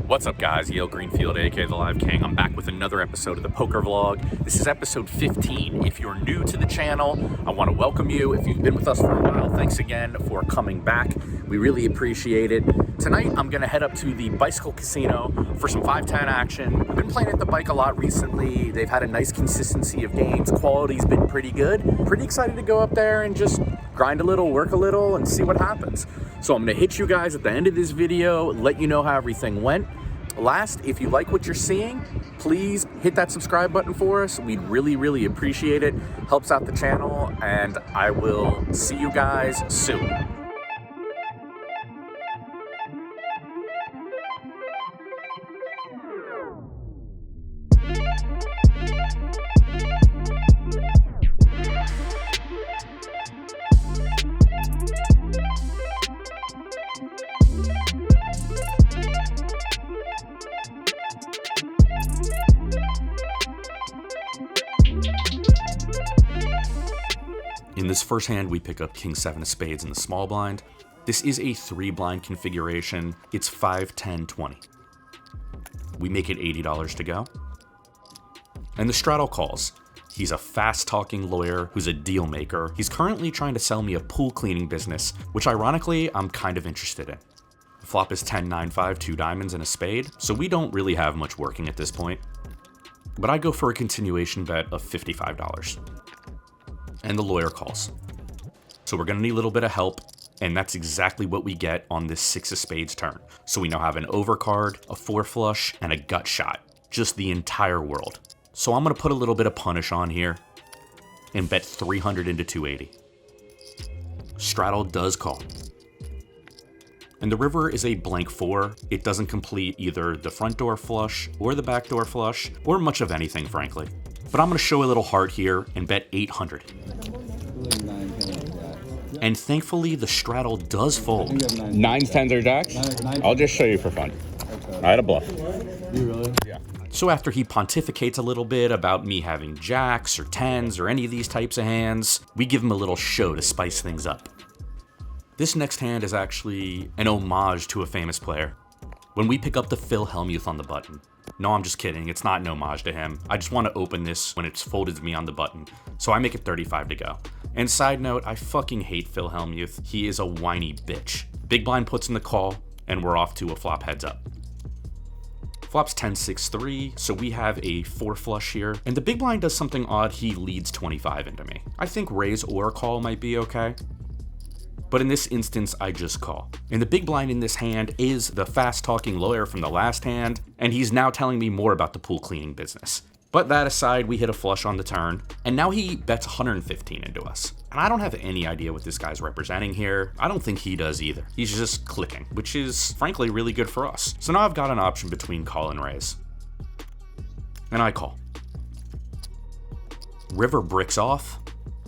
What's up, guys? Yale Greenfield, aka the Live King. I'm back with another episode of the poker vlog. This is episode 15. If you're new to the channel, I want to welcome you. If you've been with us for a while, thanks again for coming back. We really appreciate it. Tonight, I'm going to head up to the Bicycle Casino for some 5-10 action. I've been playing at the bike a lot recently. They've had a nice consistency of games. Quality's been pretty good. Pretty excited to go up there and just grind a little, work a little, and see what happens. So I'm going to hit you guys at the end of this video, let you know how everything went. Last, if you like what you're seeing, please hit that subscribe button for us. We'd really appreciate it. Helps out the channel, and I will see you guys soon. In this first hand, we pick up King 7 of spades in the small blind. This is a 3-blind configuration. It's 5, 10, 20. We make it $80 to go. And the straddle calls. He's a fast-talking lawyer who's a deal maker. He's currently trying to sell me a pool cleaning business, which ironically, I'm kind of interested in. The flop is 10, 9, 5, 2 diamonds and a spade, so we don't really have much working at this point. But I go for a continuation bet of $55. And the lawyer calls. So we're gonna need a little bit of help, and that's exactly what we get on this 6 of spades turn. So we now have an overcard, a 4 flush, and a gut shot. Just the entire world. So I'm gonna put a little bit of punish on here and bet 300 into 280. Straddle does call. And the river is a blank 4. It doesn't complete either the front door flush or the back door flush, or much of anything, frankly. But I'm going to show a little heart here and bet 800. And thankfully, the straddle does fold. 9s, 10s, or jacks? I'll just show you for fun. I had a bluff. You really? Yeah. So after he pontificates a little bit about me having jacks or 10s or any of these types of hands, we give him a little show to spice things up. This next hand is actually an homage to a famous player. When we pick up the Phil Hellmuth on the button. No, I'm just kidding. It's not an homage to him. I just want to open this when it's folded to me on the button. So I make it 35 to go. And side note, I fucking hate Phil Hellmuth. He is a whiny bitch. Big blind puts in the call, and we're off to a flop heads up. Flop's 10, 6, 3, so we have a 4 flush here. And the big blind does something odd. He leads 25 into me. I think raise or call might be okay. But in this instance, I just call. And the big blind in this hand is the fast-talking lawyer from the last hand, and he's now telling me more about the pool cleaning business. But that aside, we hit a flush on the turn, and now he bets 115 into us. And I don't have any idea what this guy's representing here. I don't think he does either. He's just clicking, which is frankly really good for us. So now I've got an option between call and raise. And I call. River bricks off,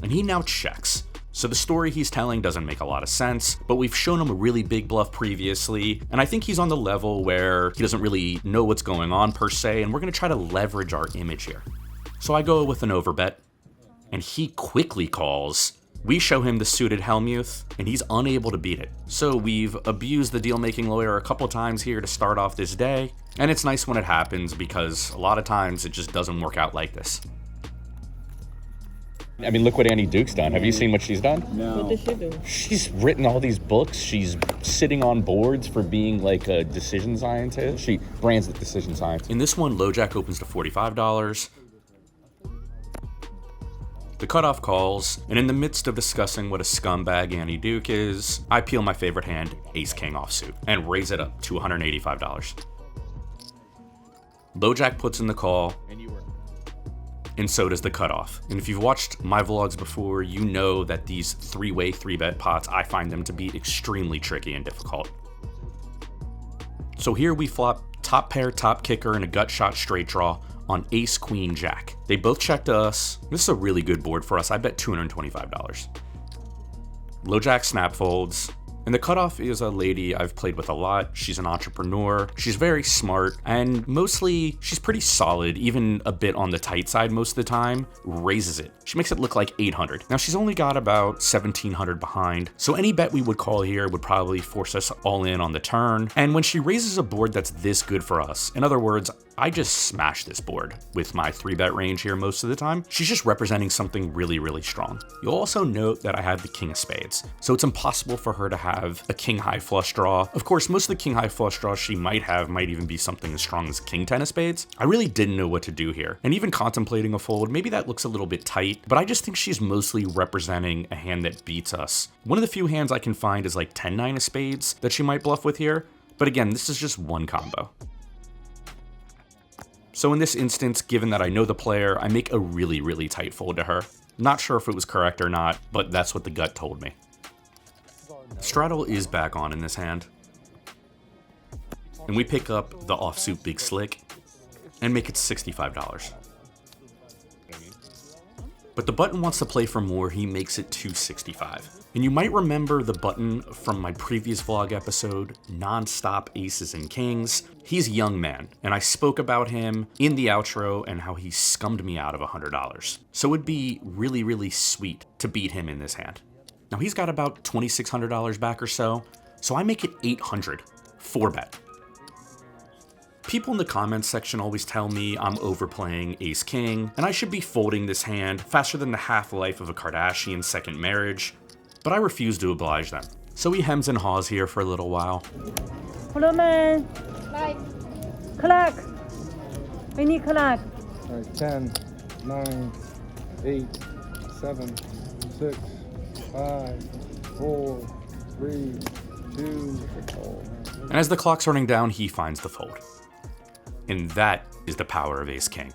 and he now checks. So the story he's telling doesn't make a lot of sense, but we've shown him a really big bluff previously, and I think he's on the level where he doesn't really know what's going on per se, and we're gonna try to leverage our image here. So I go with an overbet, and he quickly calls. We show him the suited Hellmuth, and he's unable to beat it. So we've abused the deal-making lawyer a couple times here to start off this day, and it's nice when it happens because a lot of times it just doesn't work out like this. I mean, look what Annie Duke's done. Have you seen what she's done? No. What did she do? She's written all these books. She's sitting on boards for being like a decision scientist. She brands it decision science. In this one, low jack opens to $45. The cutoff calls, and in the midst of discussing what a scumbag Annie Duke is, I peel my favorite hand, Ace King offsuit, and raise it up to $185. Low jack puts in the call, and so does the cutoff. And if you've watched my vlogs before, you know that these 3-way 3-bet pots, I find them to be extremely tricky and difficult. So here we flop top pair, top kicker, and a gut shot straight draw on ace, queen, jack. They both checked us. This is a really good board for us. I bet $225. Low jack snap folds, And the cutoff is a lady I've played with a lot. She's an entrepreneur. She's very smart, and mostly she's pretty solid, even a bit on the tight side most of the time. Raises it. She makes it look like 800. Now she's only got about 1700 behind, so any bet we would call here would probably force us all in on the turn. And when she raises a board that's this good for us, in other words, I just smash this board with my 3-bet range here most of the time. She's just representing something really, really strong. You'll also note that I have the king of spades, so it's impossible for her to have a king high flush draw. Of course, most of the king high flush draws she might have might even be something as strong as king 10 of spades. I really didn't know what to do here, and even contemplating a fold, maybe that looks a little bit tight, but I just think she's mostly representing a hand that beats us. One of the few hands I can find is like 10-9 of spades that she might bluff with here, but again, this is just one combo. So in this instance, given that I know the player, I make a really, really tight fold to her. Not sure if it was correct or not, but that's what the gut told me. Straddle is back on in this hand. And we pick up the offsuit big slick and make it $65. But the button wants to play for more, he makes it $265. And you might remember the button from my previous vlog episode, Non-Stop Aces and Kings. He's a young man, and I spoke about him in the outro and how he scummed me out of $100. So it'd be really, really sweet to beat him in this hand. Now he's got about $2,600 back or so I make it 800, 4-bet. People in the comments section always tell me I'm overplaying ace-king, and I should be folding this hand faster than the half-life of a Kardashian second marriage, but I refuse to oblige them. So he hems and haws here for a little while. Woman, clock. We need clock. All right, 10, 9, 8, 7, 6, 5, 4, 3, 2, And as the clock's running down, he finds the fold. And that is the power of ace-king.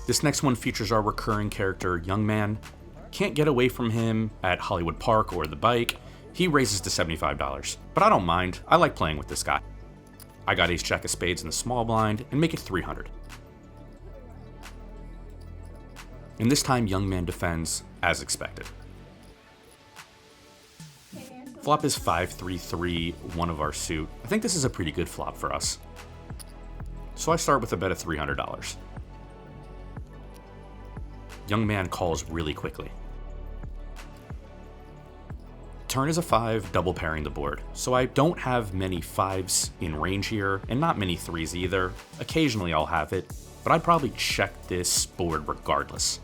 This next one features our recurring character, Young Man. Can't get away from him at Hollywood Park or the bike. He raises to $75, but I don't mind. I like playing with this guy. I got ace-jack of spades in the small blind and make it 300. And this time, Young Man defends as expected. Flop is 5-3-3, one of our suit. I think this is a pretty good flop for us. So I start with a bet of $300. Young Man calls really quickly. Turn is a 5, double pairing the board. So I don't have many 5s in range here, and not many 3s either. Occasionally I'll have it, but I'd probably check this board regardless.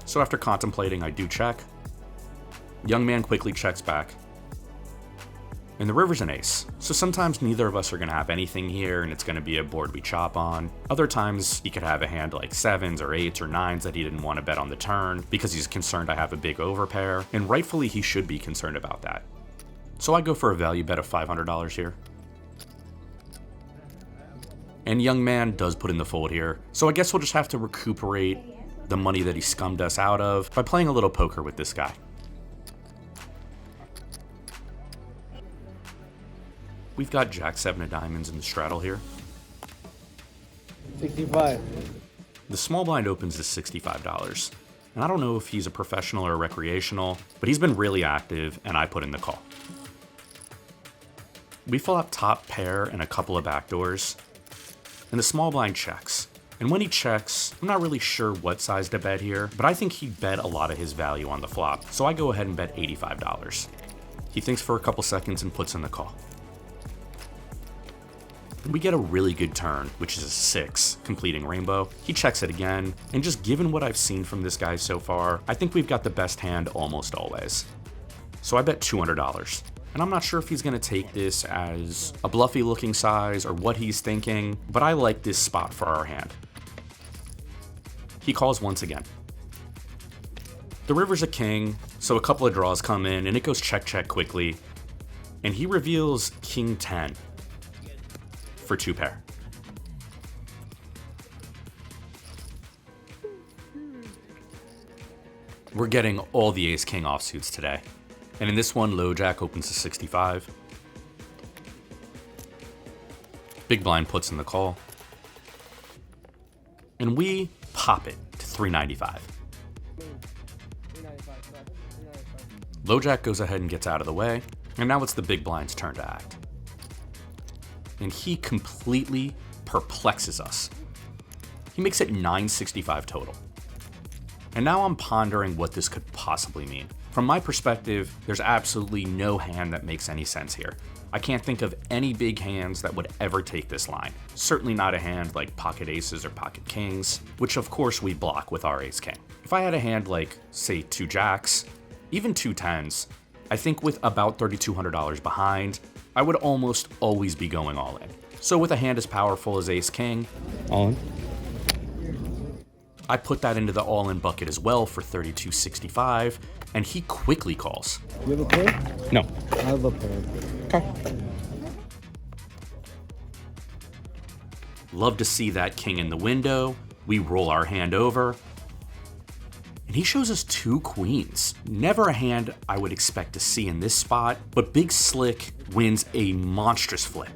So after contemplating, I do check. Young Man quickly checks back. And the river's an ace, so sometimes neither of us are going to have anything here and it's going to be a board we chop on. Other times he could have a hand like 7s or 8s or 9s that he didn't want to bet on the turn because he's concerned I have a big overpair, and rightfully he should be concerned about that. So I go for a value bet of $500 here. And Young Man does put in the fold here, so I guess we'll just have to recuperate the money that he scummed us out of by playing a little poker with this guy. We've got Jack 7 of diamonds in the straddle here. 65. The small blind opens to $65. And I don't know if he's a professional or recreational, but he's been really active and I put in the call. We flop top pair and a couple of backdoors. And the small blind checks. And when he checks, I'm not really sure what size to bet here, but I think he bet a lot of his value on the flop. So I go ahead and bet $85. He thinks for a couple seconds and puts in the call. We get a really good turn, which is a 6, completing rainbow. He checks it again, and just given what I've seen from this guy so far, I think we've got the best hand almost always. So I bet $200. And I'm not sure if he's going to take this as a bluffy looking size or what he's thinking, but I like this spot for our hand. He calls once again. The river's a king, so a couple of draws come in, and it goes check-check quickly. And he reveals king 10. For 2 pair. We're getting all the ace-king offsuits today. And in this one, low jack opens to 65. Big blind puts in the call. And we pop it to 395. Low jack goes ahead and gets out of the way, and now it's the big blind's turn to act. And he completely perplexes us. He makes it 965 total. And now I'm pondering what this could possibly mean. From my perspective, there's absolutely no hand that makes any sense here. I can't think of any big hands that would ever take this line. Certainly not a hand like pocket aces or pocket kings, which of course we block with our ace king. If I had a hand like, say, 2 jacks, even 2 tens, I think with about $3,200 behind, I would almost always be going all in. So with a hand as powerful as ace king, All in. I put that into the all-in bucket as well for $3,265, and he quickly calls. You have a pair? No. I have a pair. Okay. Love to see that king in the window. We roll our hand over, and he shows us 2 queens. Never a hand I would expect to see in this spot, but Big Slick wins a monstrous flip.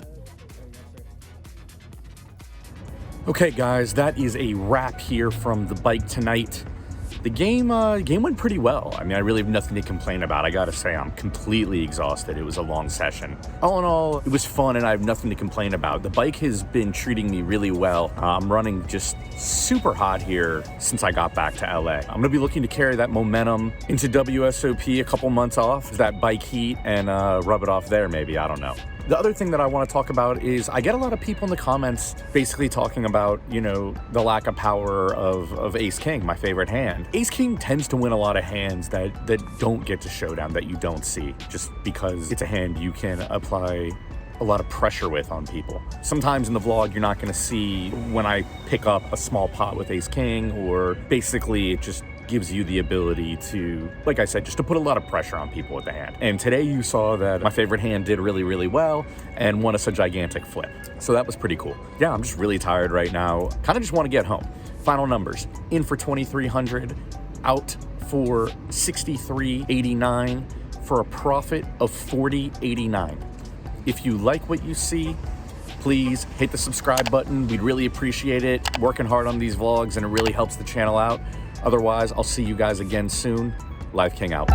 Okay guys, that is a wrap here from the bike tonight. The game went pretty well. I mean, I really have nothing to complain about. I gotta say, I'm completely exhausted. It was a long session. All in all, it was fun and I have nothing to complain about. The bike has been treating me really well. I'm running just super hot here since I got back to LA. I'm gonna be looking to carry that momentum into WSOP, a couple months off that bike heat, and rub it off there maybe, I don't know. The other thing that I want to talk about is I get a lot of people in the comments basically talking about, you know, the lack of power of Ace King, my favorite hand. Ace King tends to win a lot of hands that don't get to showdown, that you don't see, just because it's a hand you can apply a lot of pressure with on people. Sometimes in the vlog, you're not going to see when I pick up a small pot with Ace King, or basically it just gives you the ability to, like I said, just to put a lot of pressure on people with the hand. And today you saw that my favorite hand did really, really well and won us a gigantic flip. So that was pretty cool. Yeah, I'm just really tired right now. Kind of just want to get home. Final numbers: in for 2,300, out for 63.89 for a profit of 40.89. If you like what you see, please hit the subscribe button. We'd really appreciate it. Working hard on these vlogs and it really helps the channel out. Otherwise, I'll see you guys again soon. Live King out.